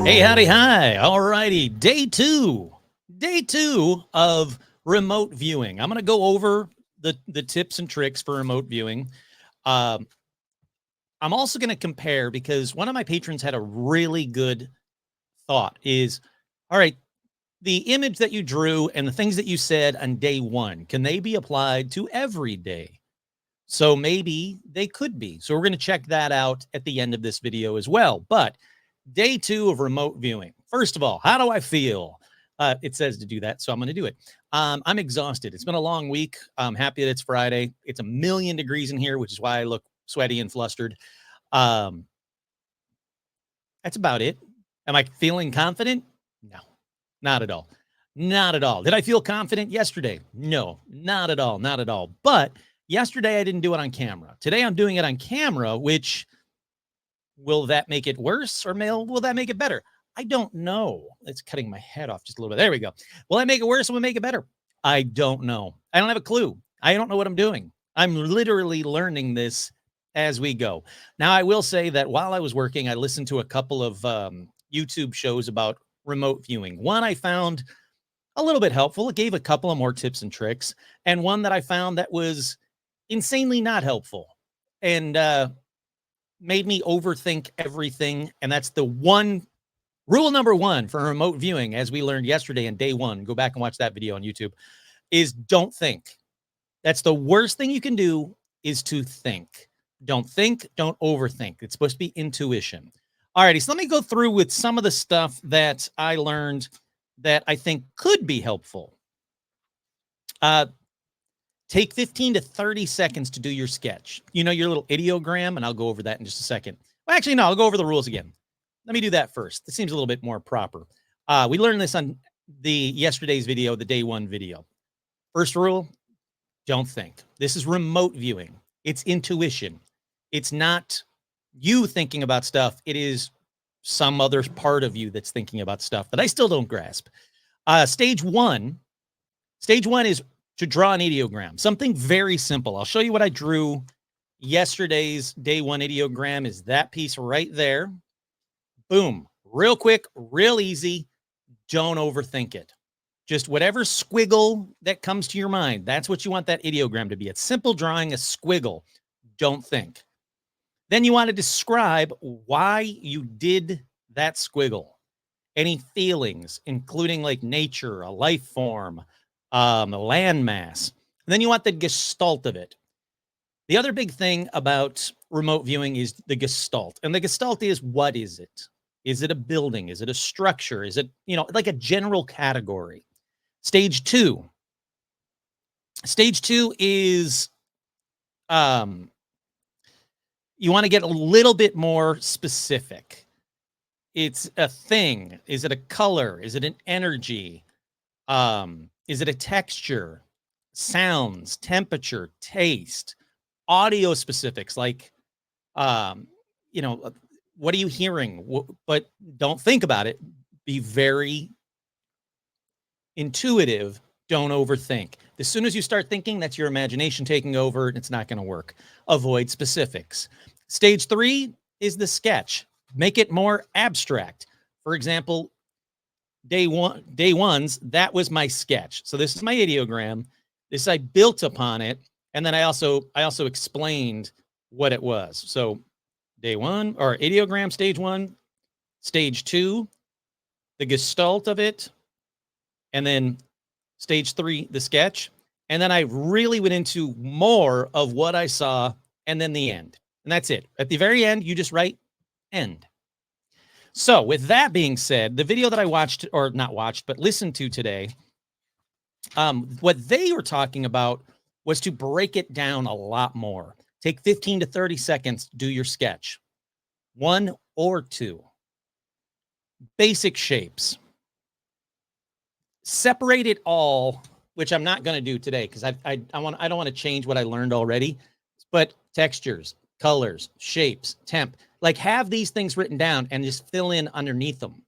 Hey, howdy, hi. All righty. Day two. Day two of remote viewing. I'm going to go over the tips and tricks for remote viewing. Um, I'm also going to compare because one of my patrons had a really good thought is, all right, the image that you drew and the things that you said on day one, can they be applied to every day? So maybe they could be. So we're going to check that out at the end of this video as well. But day two of remote viewing. First of all, how do I feel? It says to do that, so I'm going to do it. I'm exhausted. It's been a long week. I'm happy that it's Friday. It's a million degrees in here, which is why I look sweaty and flustered. Um, that's about it. Am I feeling confident? No, not at all. Not at all. Did I feel confident yesterday? No, not at all. Not at all. But yesterday I didn't do it on camera. Today I'm doing it on camera, which will that make it worse or will that make it better? I don't know. It's cutting my head off just a little bit. There we go. Will that make it worse or will it make it better? I don't know. I don't have a clue. I don't know what I'm doing. I'm literally learning this as we go. Now, I will say that while I was working, I listened to a couple of YouTube shows about remote viewing. One I found a little bit helpful. It gave a couple of more tips and tricks, and one that I found that was insanely not helpful and made me overthink everything. And that's the one rule number one for remote viewing, as we learned yesterday in day one. Go back and watch that video on YouTube. Is don't think. That's the worst thing you can do, is to think. Don't think, don't overthink. It's supposed to be intuition. All righty, so let me go through with some of the stuff that I learned that I think could be helpful. Take 15 to 30 seconds to do your sketch. You know, your little ideogram, and I'll go over that in just a second. Well, actually, no, I'll go over the rules again. Let me do that first. This seems a little bit more proper. We learned this on yesterday's video, the day one video. First rule, don't think. This is remote viewing. It's intuition. It's not you thinking about stuff. It is some other part of you that's thinking about stuff that I still don't grasp. Stage one is to draw an ideogram, something very simple. I'll show you what I drew. Yesterday's day one ideogram is that piece right there. Boom, real quick, real easy. Don't overthink it. Just whatever squiggle that comes to your mind, that's what you want that ideogram to be. It's simple drawing, a squiggle. Don't think. Then you want to describe why you did that squiggle. Any feelings, including like nature, a life form, a landmass. And then you want the gestalt of it. The other big thing about remote viewing is the gestalt. And the gestalt is, what is it? Is it a building? Is it a structure? Is it, you know, like a general category? Stage two. Stage two is you want to get a little bit more specific. It's a thing. Is it a color? Is it an energy? Is it a texture? Sounds, temperature, taste, audio specifics, like, you know, what are you hearing? But don't think about it. Be very intuitive. Don't overthink. As soon as you start thinking, that's your imagination taking over, and it's not going to work. Avoid specifics. Stage three is the sketch. Make it more abstract. For example, day one's, that was my sketch. So this is my ideogram. This I built upon it, and then I also explained what it was. So day one, or ideogram, stage one, stage two, the gestalt of it, and then stage three, the sketch. And then I really went into more of what I saw, and then the end. And that's it. At the very end, you just write end. So with that being said, the video that I watched, or not watched, but listened to today, what they were talking about was to break it down a lot more. Take 15 to 30 seconds, do your sketch. 1 or 2. Basic shapes. Separate it all, which I'm not going to do today because I don't want to change what I learned already. But textures, colors, shapes, temp, like have these things written down and just fill in underneath them.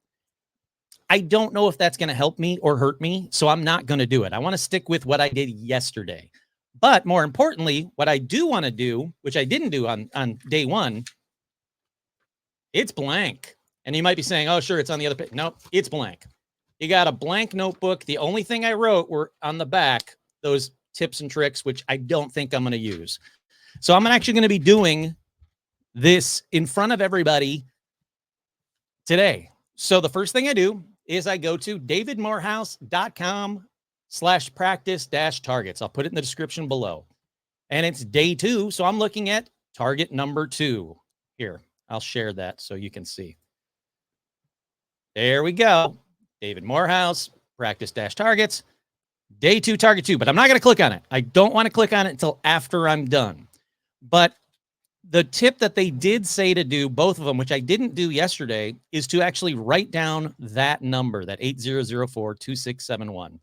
I don't know if that's going to help me or hurt me, so I'm not going to do it. I want to stick with what I did yesterday. But more importantly, what I do want to do, which I didn't do on day one, it's blank. And you might be saying, oh, sure, it's on the other page. Nope, it's blank. You got a blank notebook. The only thing I wrote were on the back, those tips and tricks, which I don't think I'm going to use. So I'm actually going to be doing this in front of everybody today. So the first thing I do is I go to davidmorehouse.com/practice-targets. I'll put it in the description below. And it's day 2. So I'm looking at target number 2 here. I'll share that so you can see. There we go. David Morehouse, practice-targets, day 2, target 2. But I'm not going to click on it. I don't want to click on it until after I'm done. But the tip that they did say to do, both of them, which I didn't do yesterday, is to actually write down that number, that 80042671,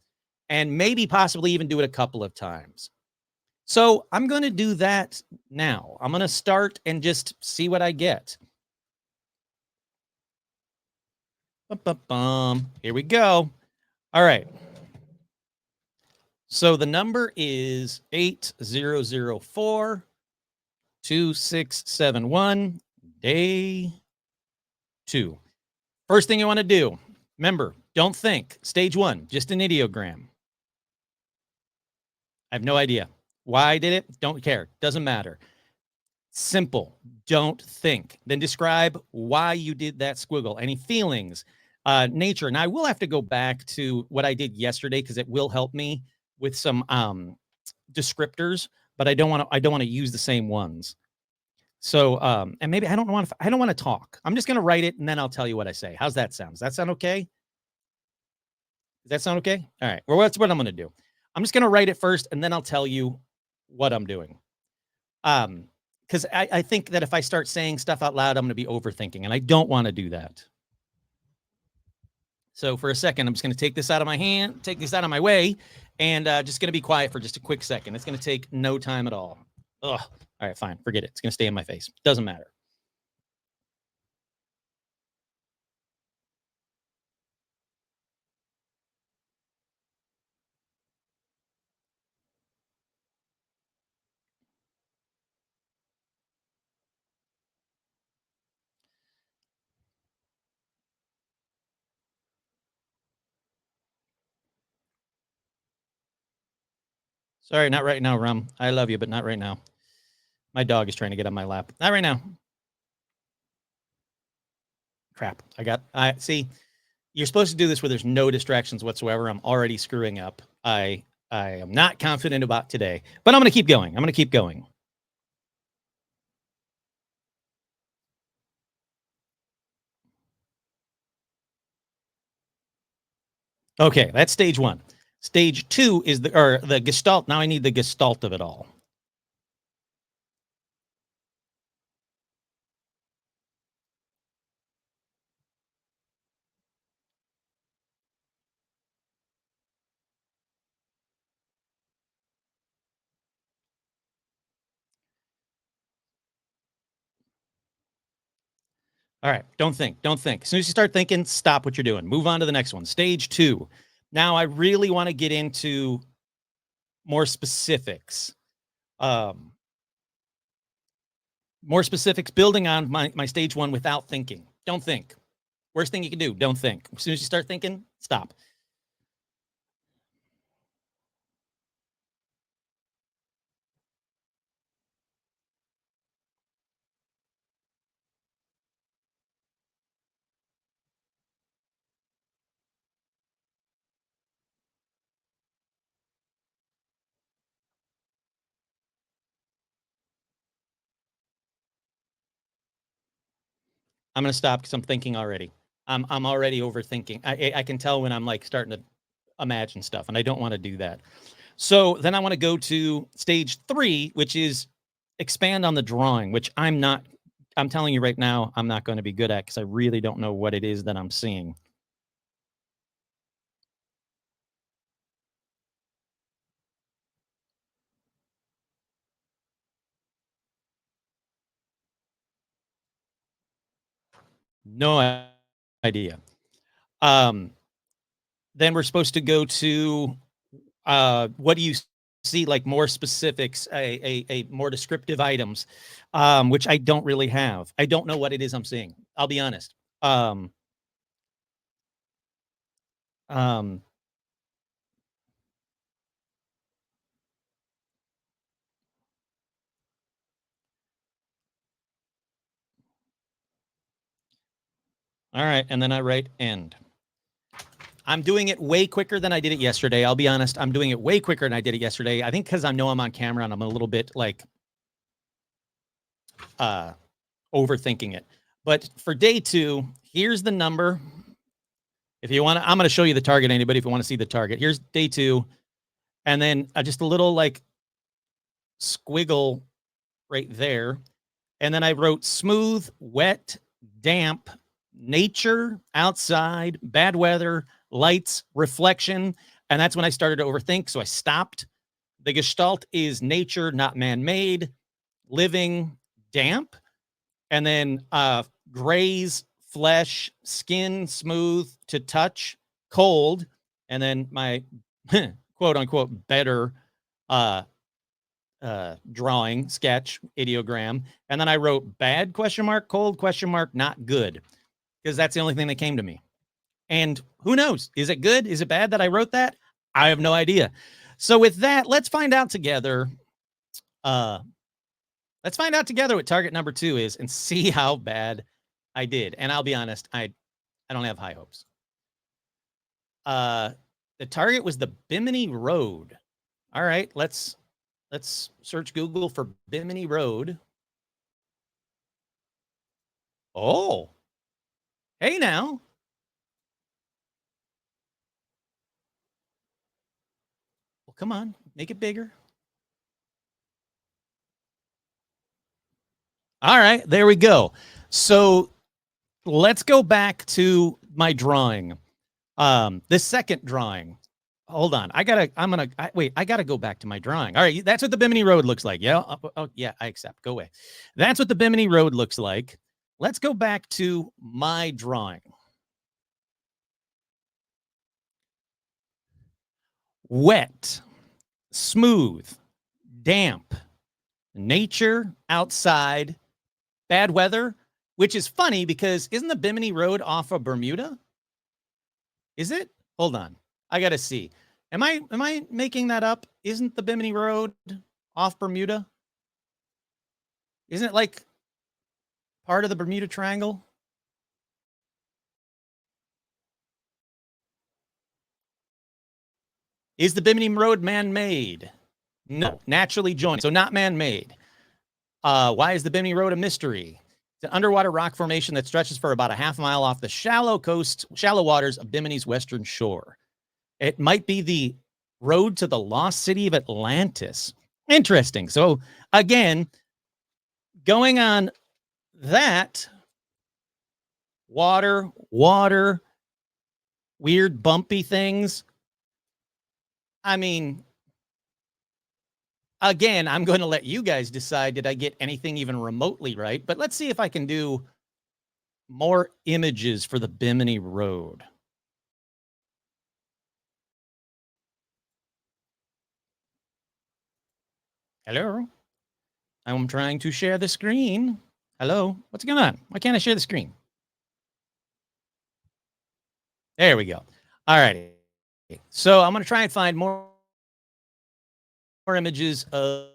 and maybe possibly even do it a couple of times. So I'm going to do that now. I'm going to start and just see what I get. Here we go. All right. So the number is 80042671, day 2. First thing you want to do, remember, don't think. Stage 1, just an ideogram. I have no idea. Why I did it, don't care. Doesn't matter. Simple. Don't think. Then describe why you did that squiggle. Any feelings, nature. And I will have to go back to what I did yesterday because it will help me with some descriptors, but I don't want to use the same ones. So and maybe I don't want to talk. I'm just going to write it and then I'll tell you what I say. How's that sound? Does that sound okay? Does that sound okay? All right. Well, that's what I'm going to do. I'm just going to write it first and then I'll tell you what I'm doing. Because I think that if I start saying stuff out loud, I'm going to be overthinking, and I don't want to do that. So for a second, I'm just going to take this out of my hand, take this out of my way, and just going to be quiet for just a quick second. It's going to take no time at all. Ugh. All right, fine. Forget it. It's going to stay in my face. Doesn't matter. Sorry, not right now, Rum. I love you, but not right now. My dog is trying to get on my lap. Not right now. Crap. I see. You're supposed to do this where there's no distractions whatsoever. I'm already screwing up. I am not confident about today, but I'm going to keep going. I'm going to keep going. Okay, that's stage 1. Stage 2 is the gestalt. Now I need the gestalt of it all. All right, don't think. Don't think. As soon as you start thinking, stop what you're doing. Move on to the next one. Stage 2. Now I really want to get into more specifics. More specifics building on my stage 1 without thinking. Don't think. Worst thing you can do, don't think. As soon as you start thinking, stop. I'm going to stop because I'm thinking already. I'm already overthinking. I can tell when I'm like starting to imagine stuff, and I don't want to do that. So then I want to go to stage 3, which is expand on the drawing, which I'm telling you right now, I'm not going to be good at because I really don't know what it is that I'm seeing. No idea. Then we're supposed to go to what do you see, like more specifics, a more descriptive items, which I don't really have. I don't know what it is I'm seeing. I'll be honest. Um, um, all right, and then I write end. I'm doing it way quicker than I did it yesterday. I'll be honest. I'm doing it way quicker than I did it yesterday. I think because I know I'm on camera and I'm a little bit like overthinking it. But for day 2, here's the number. If you want to, I'm going to show you the target. Anybody, if you want to see the target, here's day 2, and then just a little like squiggle right there, and then I wrote smooth, wet, damp, nature, outside, bad weather, lights, reflection, and that's when I started to overthink. So I stopped. The gestalt is nature, not man-made, living, damp, and then grays, flesh, skin, smooth to touch, cold, and then my quote unquote better drawing, sketch, ideogram, and then I wrote bad question mark, cold question mark, not good, because that's the only thing that came to me. And who knows? Is it good? Is it bad that I wrote that? I have no idea. So with that, let's find out together. Let's find out together what target number 2 is and see how bad I did. And I'll be honest, I don't have high hopes. The target was the Bimini Road. All right, let's search Google for Bimini Road. Oh, hey now. Well, come on, make it bigger. All right, there we go. So let's go back to my drawing. The second drawing. Hold on. I gotta go back to my drawing. All right, that's what the Bimini Road looks like. Yeah. Oh, yeah, I accept. Go away. That's what the Bimini Road looks like. Let's go back to my drawing. Wet, smooth, damp, nature, outside, bad weather, which is funny because isn't the Bimini Road off of Bermuda? Is it? Hold on. I got to see. Am I making that up? Isn't the Bimini Road off Bermuda? Isn't it like part of the Bermuda Triangle? Is the Bimini Road man-made? No, naturally joined. So not man-made. Why is the Bimini Road a mystery? It's an underwater rock formation that stretches for about a half mile off the shallow waters of Bimini's western shore. It might be the road to the lost city of Atlantis. Interesting. So again, going on that, water, weird bumpy things. I mean, again, I'm going to let you guys decide, did I get anything even remotely right? But let's see if I can do more images for the Bimini Road. Hello? I'm trying to share the screen. Hello? What's going on? Why can't I share the screen? There we go. All righty. So I'm going to try and find more images of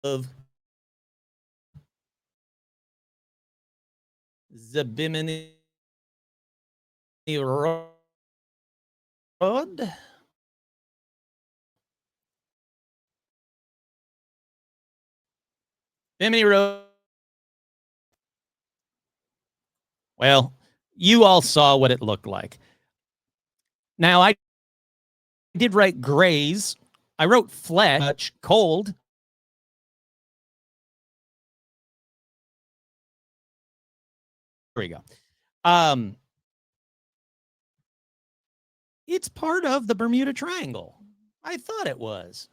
the Bimini Road. Bimini Road. Well, you all saw what it looked like. Now, I did write grays. I wrote flesh, cold. There we go. It's part of the Bermuda Triangle. I thought it was.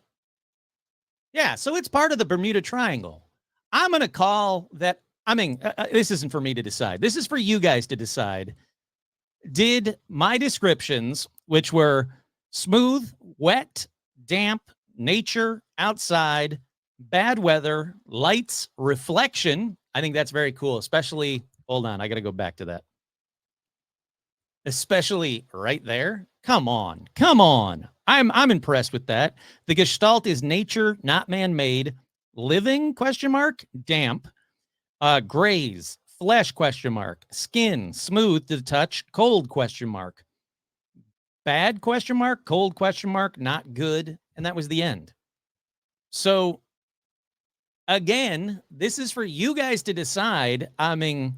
Yeah, so it's part of the Bermuda Triangle. I'm going to call that. I mean, this isn't for me to decide. This is for you guys to decide. Did my descriptions, which were smooth, wet, damp, nature, outside, bad weather, lights, reflection. I think that's very cool, especially Hold on, I got to go back to that. Especially right there. Come on. Come on. I'm impressed with that. The gestalt is nature, not man-made. Living, question mark, damp. Graze, flesh, question mark. Skin, smooth to the touch, cold, question mark. Bad, question mark, cold, question mark, not good. And that was the end. So again, this is for you guys to decide. I mean,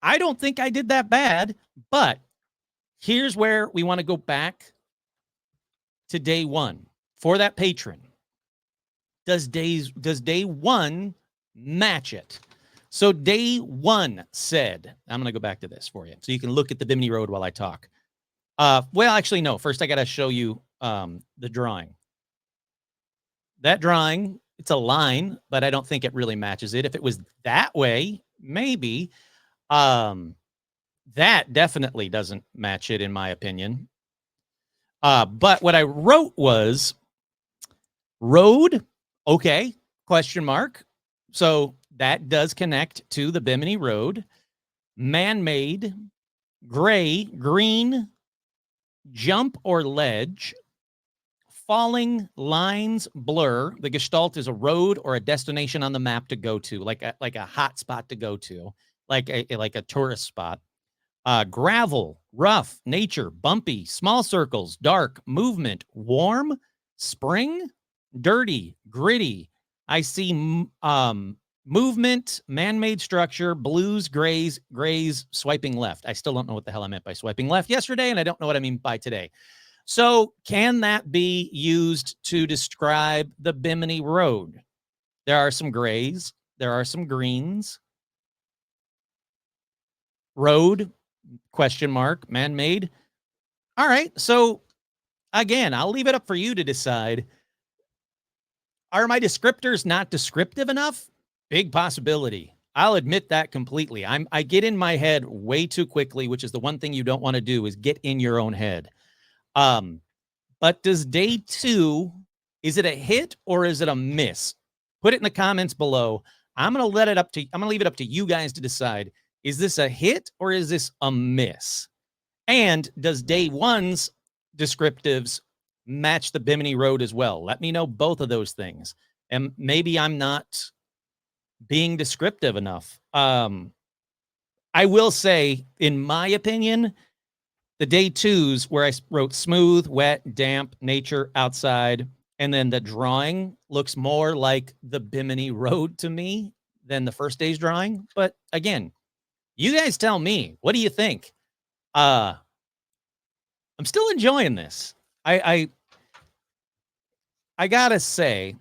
I don't think I did that bad, but here's where we want to go back to day one for that patron. Does day one match it? So day one said, I'm going to go back to this for you so you can look at the Bimini Road while I talk. Well, actually, no. First, I got to show you the drawing. That drawing, it's a line, but I don't think it really matches it. If it was that way, maybe. That definitely doesn't match it, in my opinion. But what I wrote was road, okay, question mark. So that does connect to the Bimini Road. Man-made, gray, green, jump or ledge, falling, lines, blur. The gestalt is a road or a destination on the map to go to, like a hot spot to go to, like a tourist spot. Gravel, rough, nature, bumpy, small circles, dark, movement, warm, spring, dirty, gritty. I see movement, man-made structure, blues, grays, swiping left. I still don't know what the hell I meant by swiping left yesterday, and I don't know what I mean by today. So can that be used to describe the Bimini Road? There are some grays. There are some greens. Road, question mark, man-made. All right. So again, I'll leave it up for you to decide. Are my descriptors not descriptive enough? Big possibility. I'll admit that completely. I get in my head way too quickly, which is the one thing you don't want to do is get in your own head. But does day two, is it a hit or is it a miss? Put it in the comments below. I'm going to leave it up to you guys to decide. Is this a hit or is this a miss? And does day one's descriptives match the Bimini Road as well? Let me know both of those things. And maybe I'm not being descriptive enough. I will say, in my opinion, the day twos where I wrote smooth, wet, damp, nature, outside, and then the drawing looks more like the Bimini Road to me than the first day's drawing. But again, you guys tell me, what do you think? I'm still enjoying this. I gotta say,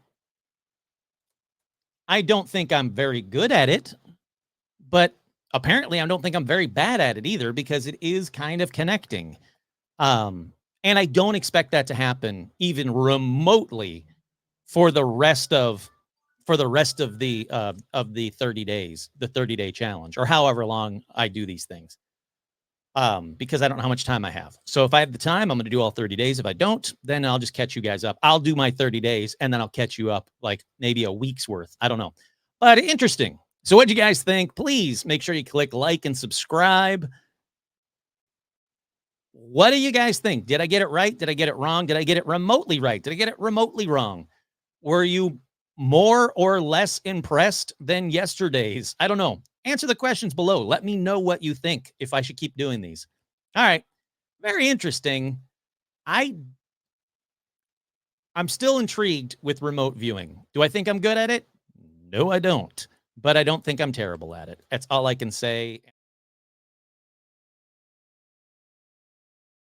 I don't think I'm very good at it, but apparently I don't think I'm very bad at it either because it is kind of connecting. And I don't expect that to happen even remotely for the rest of the 30 days, the 30-day challenge, or however long I do these things. Because I don't know how much time I have. So if I have the time, I'm going to do all 30 days. If I don't, then I'll just catch you guys up. I'll do my 30 days and then I'll catch you up like maybe a week's worth. I don't know, but interesting. So what'd you guys think? Please make sure you click like and subscribe. What do you guys think? Did I get it right? Did I get it wrong? Did I get it remotely right? Did I get it remotely wrong? Were you more or less impressed than yesterday's? I don't know. Answer the questions below. Let me know what you think if I should keep doing these. All right. Very interesting. I'm still intrigued with remote viewing. Do I think I'm good at it? No, I don't. But I don't think I'm terrible at it. That's all I can say.